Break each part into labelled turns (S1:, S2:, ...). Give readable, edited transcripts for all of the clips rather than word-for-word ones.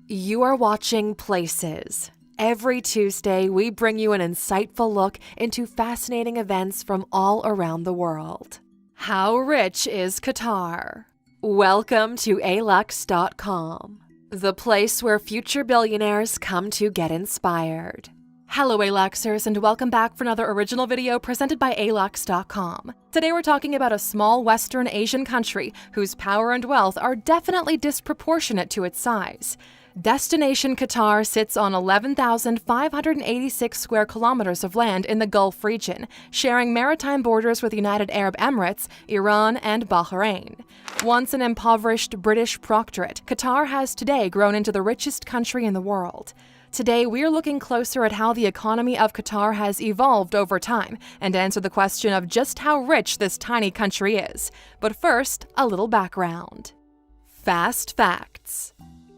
S1: You are watching Places. Every Tuesday, we bring you an insightful look into fascinating events from all around the world. How rich is Qatar? Welcome to alux.com, the place where future billionaires come to get inspired. Hello Aluxers, and welcome back for another original video presented by alux.com. Today we're talking about a small Western Asian country whose power and wealth are definitely disproportionate to its size. Destination Qatar sits on 11,586 square kilometers of land in the Gulf region, sharing maritime borders with the United Arab Emirates, Iran, and Bahrain. Once an impoverished British protectorate, Qatar has today grown into the richest country in the world. Today, we're looking closer at how the economy of Qatar has evolved over time and answer the question of just how rich this tiny country is. But first, a little background. Fast facts.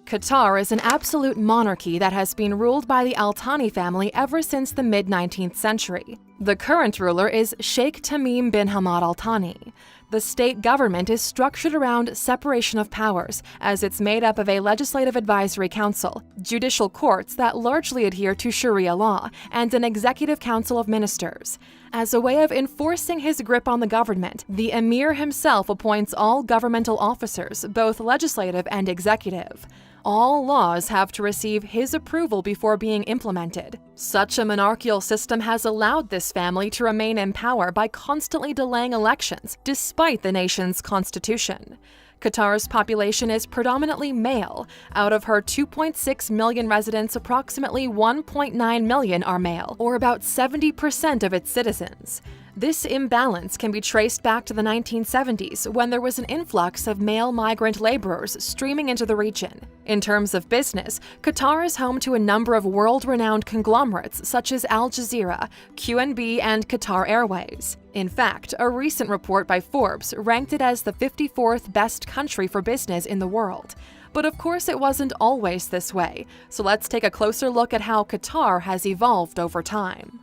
S1: Qatar is an absolute monarchy that has been ruled by the Al Thani family ever since the mid-19th century. The current ruler is Sheikh Tamim bin Hamad Al Thani. The state government is structured around separation of powers, as it's made up of a legislative advisory council, judicial courts that largely adhere to Sharia law, and an executive council of ministers. As a way of enforcing his grip on the government, the emir himself appoints all governmental officers, both legislative and executive. All laws have to receive his approval before being implemented. Such a monarchical system has allowed this family to remain in power by constantly delaying elections, despite the nation's constitution. Qatar's population is predominantly male. Out of her 2.6 million residents, approximately 1.9 million are male, or about 70% of its citizens. This imbalance can be traced back to the 1970s, when there was an influx of male migrant laborers streaming into the region. In terms of business, Qatar is home to a number of world-renowned conglomerates such as Al Jazeera, QNB, and Qatar Airways. In fact, a recent report by Forbes ranked it as the 54th best country for business in the world. But of course it wasn't always this way, so let's take a closer look at how Qatar has evolved over time.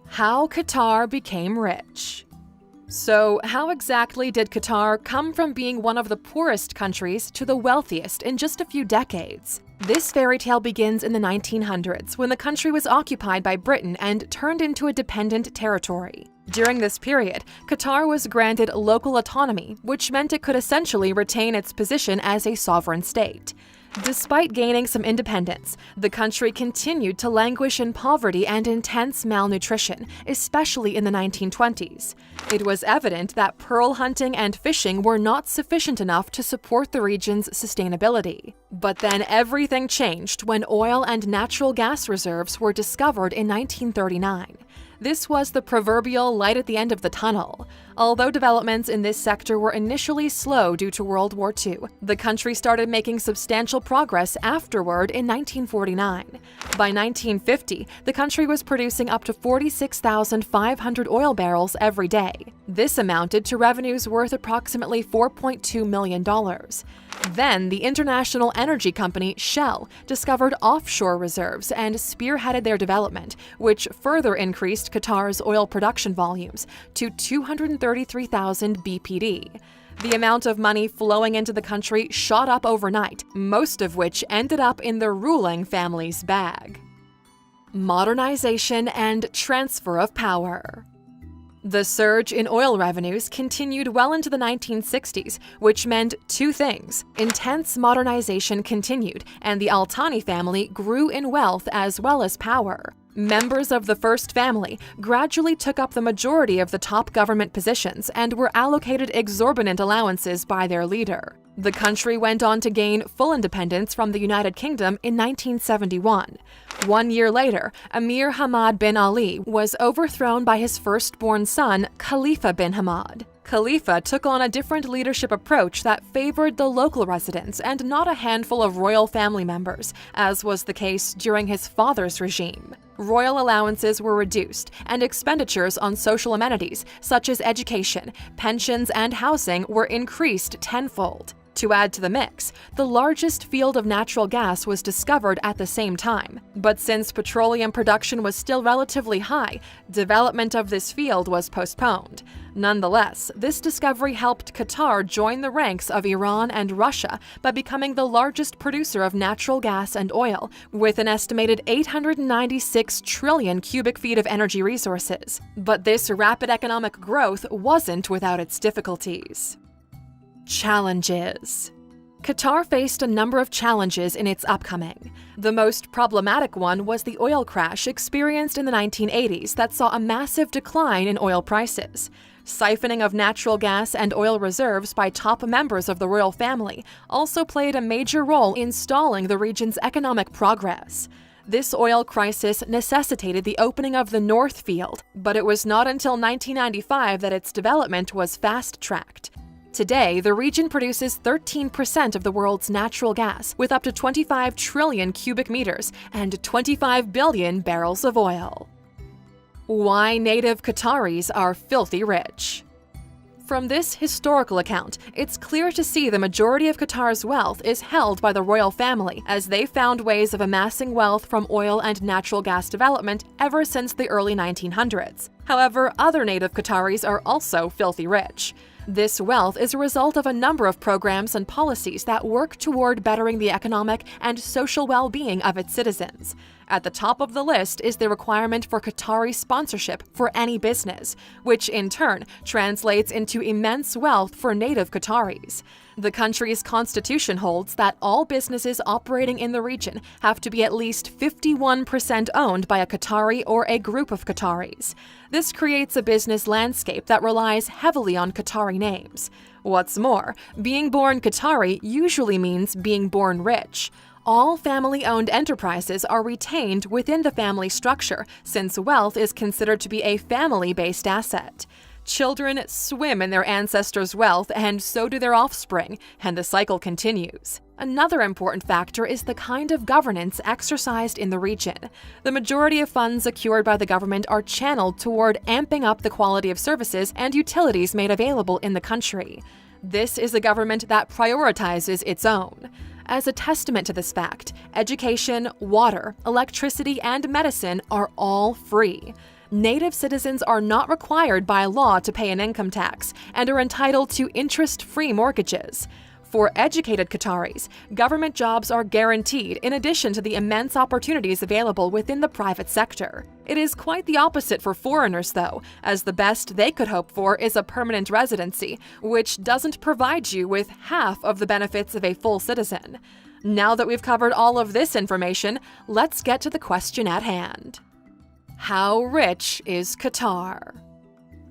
S1: How Qatar became rich. So, how exactly did Qatar come from being one of the poorest countries to the wealthiest in just a few decades? This fairy tale begins in the 1900s, when the country was occupied by Britain and turned into a dependent territory. During this period, Qatar was granted local autonomy, which meant it could essentially retain its position as a sovereign state. Despite gaining some independence, the country continued to languish in poverty and intense malnutrition, especially in the 1920s. It was evident that pearl hunting and fishing were not sufficient enough to support the region's sustainability. But then everything changed when oil and natural gas reserves were discovered in 1939. This was the proverbial light at the end of the tunnel. Although developments in this sector were initially slow due to World War II, the country started making substantial progress afterward in 1949. By 1950, the country was producing up to 46,500 oil barrels every day. This amounted to revenues worth approximately $4.2 million. Then, the international energy company Shell discovered offshore reserves and spearheaded their development, which further increased Qatar's oil production volumes to 233,000 BPD. The amount of money flowing into the country shot up overnight, most of which ended up in the ruling family's bag. Modernization and transfer of power. The surge in oil revenues continued well into the 1960s, which meant two things. Intense modernization continued, and the Al Thani family grew in wealth as well as power. Members of the first family gradually took up the majority of the top government positions and were allocated exorbitant allowances by their leader. The country went on to gain full independence from the United Kingdom in 1971. 1 year later, Emir Hamad bin Ali was overthrown by his firstborn son, Khalifa bin Hamad. Khalifa took on a different leadership approach that favored the local residents and not a handful of royal family members, as was the case during his father's regime. Royal allowances were reduced, and expenditures on social amenities such as education, pensions, and housing were increased tenfold. To add to the mix, the largest field of natural gas was discovered at the same time. But since petroleum production was still relatively high, development of this field was postponed. Nonetheless, this discovery helped Qatar join the ranks of Iran and Russia by becoming the largest producer of natural gas and oil, with an estimated 896 trillion cubic feet of energy resources. But this rapid economic growth wasn't without its difficulties. Challenges. Qatar faced a number of challenges in its upcoming. The most problematic one was the oil crash experienced in the 1980s that saw a massive decline in oil prices. Siphoning of natural gas and oil reserves by top members of the royal family also played a major role in stalling the region's economic progress. This oil crisis necessitated the opening of the North Field, but it was not until 1995 that its development was fast-tracked. Today, the region produces 13% of the world's natural gas, with up to 25 trillion cubic meters and 25 billion barrels of oil. Why native Qataris are filthy rich. From this historical account, it's clear to see the majority of Qatar's wealth is held by the royal family, as they found ways of amassing wealth from oil and natural gas development ever since the early 1900s. However, other native Qataris are also filthy rich. This wealth is a result of a number of programs and policies that work toward bettering the economic and social well-being of its citizens. At the top of the list is the requirement for Qatari sponsorship for any business, which in turn translates into immense wealth for native Qataris. The country's constitution holds that all businesses operating in the region have to be at least 51% owned by a Qatari or a group of Qataris. This creates a business landscape that relies heavily on Qatari names. What's more, being born Qatari usually means being born rich. All family-owned enterprises are retained within the family structure, since wealth is considered to be a family-based asset. Children swim in their ancestors' wealth, and so do their offspring, and the cycle continues. Another important factor is the kind of governance exercised in the region. The majority of funds secured by the government are channeled toward amping up the quality of services and utilities made available in the country. This is a government that prioritizes its own. As a testament to this fact, education, water, electricity, and medicine are all free. Native citizens are not required by law to pay an income tax and are entitled to interest-free mortgages. For educated Qataris, government jobs are guaranteed in addition to the immense opportunities available within the private sector. It is quite the opposite for foreigners, though, as the best they could hope for is a permanent residency, which doesn't provide you with half of the benefits of a full citizen. Now that we've covered all of this information, let's get to the question at hand. How rich is Qatar?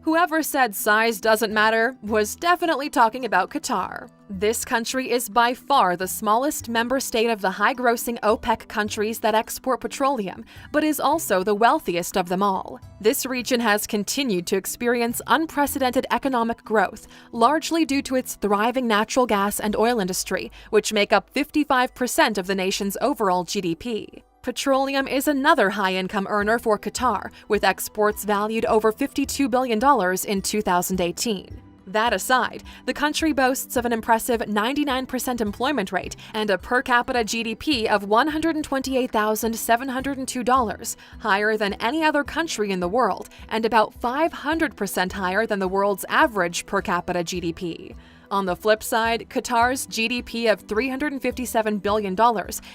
S1: Whoever said size doesn't matter was definitely talking about Qatar. This country is by far the smallest member state of the high-grossing OPEC countries that export petroleum, but is also the wealthiest of them all. This region has continued to experience unprecedented economic growth, largely due to its thriving natural gas and oil industry, which make up 55% of the nation's overall GDP. Petroleum is another high-income earner for Qatar, with exports valued over $52 billion in 2018. That aside, the country boasts of an impressive 99% employment rate and a per capita GDP of $128,702, higher than any other country in the world, and about 500% higher than the world's average per capita GDP. On the flip side, Qatar's GDP of $357 billion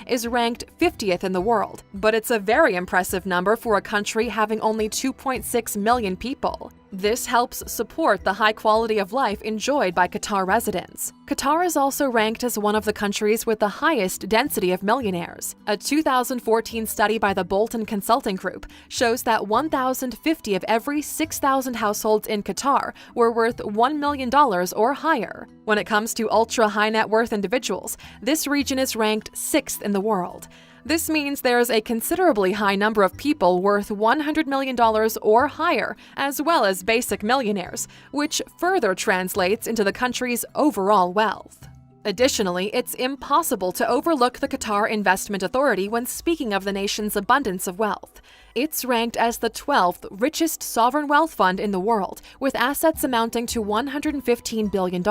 S1: is ranked 50th in the world, but it's a very impressive number for a country having only 2.6 million people. This helps support the high quality of life enjoyed by Qatar residents. Qatar is also ranked as one of the countries with the highest density of millionaires. A 2014 study by the Bolton Consulting Group shows that 1,050 of every 6,000 households in Qatar were worth $1 million or higher. When it comes to ultra-high net worth individuals, this region is ranked 6th in the world. This means there's a considerably high number of people worth $100 million or higher, as well as basic millionaires, which further translates into the country's overall wealth. Additionally, it's impossible to overlook the Qatar Investment Authority when speaking of the nation's abundance of wealth. It's ranked as the 12th richest sovereign wealth fund in the world, with assets amounting to $115 billion.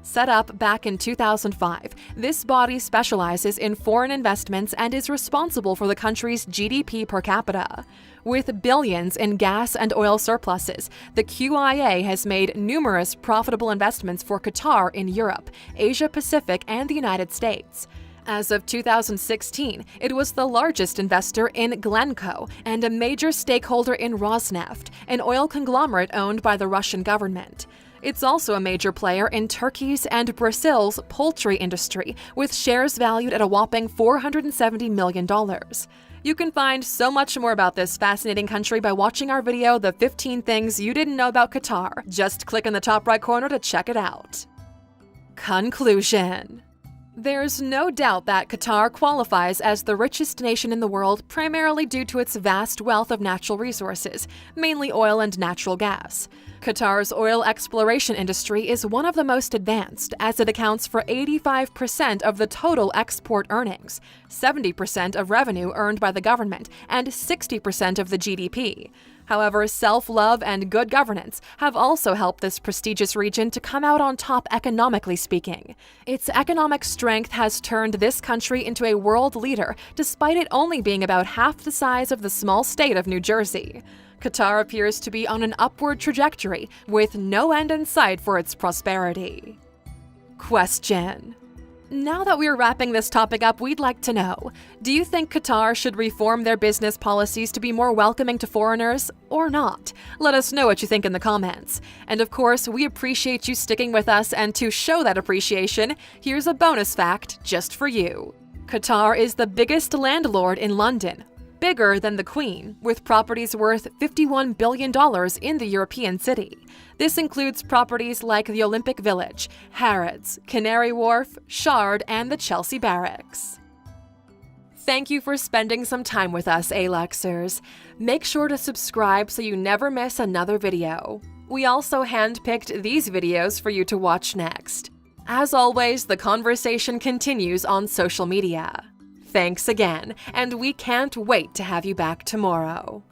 S1: Set up back in 2005, this body specializes in foreign investments and is responsible for the country's GDP per capita. With billions in gas and oil surpluses, the QIA has made numerous profitable investments for Qatar in Europe, Asia Pacific, and the United States. As of 2016, it was the largest investor in Glencoe and a major stakeholder in Rosneft, an oil conglomerate owned by the Russian government. It's also a major player in Turkey's and Brazil's poultry industry, with shares valued at a whopping $470 million. You can find so much more about this fascinating country by watching our video, The 15 Things You Didn't Know About Qatar. Just click in the top right corner to check it out. Conclusion. There's no doubt that Qatar qualifies as the richest nation in the world primarily due to its vast wealth of natural resources, mainly oil and natural gas. Qatar's oil exploration industry is one of the most advanced, as it accounts for 85% of the total export earnings, 70% of revenue earned by the government, and 60% of the GDP. However, self-love and good governance have also helped this prestigious region to come out on top economically speaking. Its economic strength has turned this country into a world leader, despite it only being about half the size of the small state of New Jersey. Qatar appears to be on an upward trajectory, with no end in sight for its prosperity. Question. Now that we're wrapping this topic up, we'd like to know, do you think Qatar should reform their business policies to be more welcoming to foreigners, or not? Let us know what you think in the comments. And of course, we appreciate you sticking with us, and to show that appreciation, here's a bonus fact just for you. Qatar is the biggest landlord in London, bigger than the Queen, with properties worth $51 billion in the European city. This includes properties like the Olympic Village, Harrods, Canary Wharf, Shard, and the Chelsea Barracks. Thank you for spending some time with us, Aluxers. Make sure to subscribe so you never miss another video. We also handpicked these videos for you to watch next. As always, the conversation continues on social media. Thanks again, and we can't wait to have you back tomorrow.